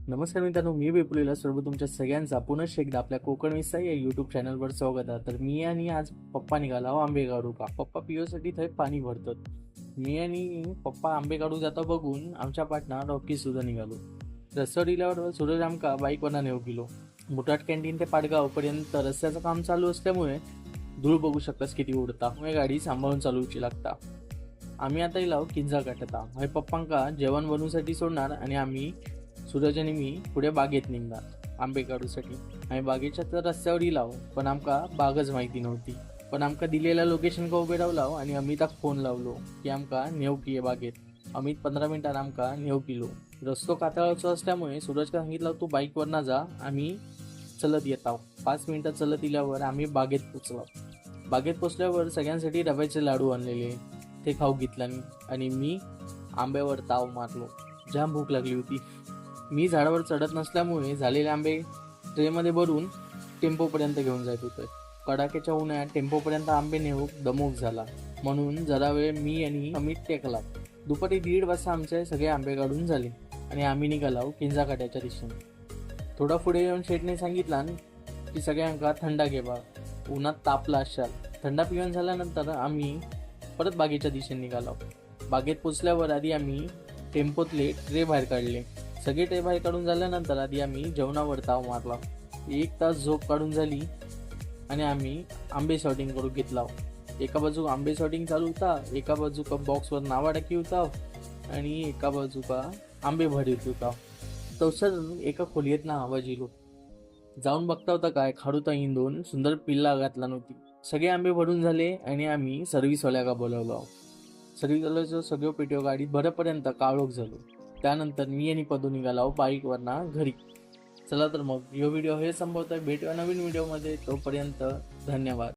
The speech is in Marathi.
नमस्कार मित्रांनो, मी विपुलला सर्व तुमच्या सगळ्यांचा पुनश्च एकदा आपल्या कोकण विस्तार या युट्यूब चॅनलवर स्वागत आहे। तर मी आणि आज पप्पा निघाला आंबे काढू का। पप्पा पिओसाठी थंय पाणी भरतात। मी आणि पप्पा आंबे काढू जाता बघून आमच्या पाटणा रॉकी सुद्धा निघालो। रस्त्यावर गेल्यावर सूरज आमका बाईकवरना नेऊ गेलो। मुठाट कॅन्टीन ते पाटगाव पर्यंत रस्त्याचं काम चालू असल्यामुळे धूळ बघू शकतास किती उडता, त्यामुळे गाडी सांभाळून चालवची लागता। आम्ही आता इलाव किंजा काटता हय पप्पांका जेवण बनवूसाठी सोडणार आणि आम्ही सूरज आणि मी पुढे बागेत निघणार आंबे काढूसाठी। आम्ही बागेच्या तर रस्त्यावर इलाव, पण आमका बागच माहिती नव्हती। पण आमका दिलेल्या लोकेशन का उभे रावलाव आणि अमिताक फोन लावलो की आमका नेऊ की बागेत। अमित 15 मिनिटात आमका नेऊ किलो। रस्तो कातळाचो असल्यामुळे सूरजका सांगितलं तू बाईकवर ना जा, आम्ही चलत येताव। 5 मिनिटात चलत इल्यावर आम्ही बागेत पोचलो। बागेत पोचल्यावर सगळ्यांसाठी रव्याचे लाडू आणलेले ते खाऊ घेतल्याने आणि मी आंब्यावर ताव मारलो। जाम भूक लागली होती। मी झाडावर चढत नसल्यामुळे झालेले आंबे ट्रेमध्ये भरून टेम्पोपर्यंत घेऊन जात होते। कडाक्याच्या उन्हाळ्यात टेम्पोपर्यंत आंबे नेऊ दमोक झाला, म्हणून जरा वेळ मी आणि अमित टेकला। दुपारी 1:30 वाजता आमचे सगळे आंबे काढून झाले आणि आम्ही निघालो किंजा काट्याच्या दिशेने। थोडा पुढे येऊन शेठने सांगितला की सगळ्यांका थंडा घेवा, उन्हात तापला असाल। थंडा पिऊन झाल्यानंतर आम्ही परत बागेच्या दिशेने निघालो। बागेत पोचल्यावर आधी आम्ही टेम्पोतले ट्रे बाहेर काढले। सगळे ट्रे बाहेर काढून झाल्यानंतर आधी आम्ही जेवणावर ताव मारला। 1 तास झोप काढून झाली आणि आम्ही आंबे सॉर्टिंग करून घेतला। एका बाजू आंबे सॉर्टिंग चालू होता, एका बाजूका बॉक्सवर नावा टाकी होता आणि एका बाजूका आंबे भरीत होता। तवसर एका खोलीत ना आवाज येलो। जाऊन बघता होता काय खाडूता इंदून सुंदर पिल्ला घातला नव्हती। सगळे आंबे भरून झाले आणि आम्ही सर्व्हिसवाल्याला बोलावलो। सर्व्हिसवाल्याचं सगळं पेट्यो गाडीत भरेपर्यंत काळोख झालो। त्यानंतर मी आणि पदू निघालो बाईकवरना घरी। चला तर मग यो व्हिडिओ हे संपवतोय, भेटूया नवीन व्हिडिओमध्ये, तोपर्यंत धन्यवाद।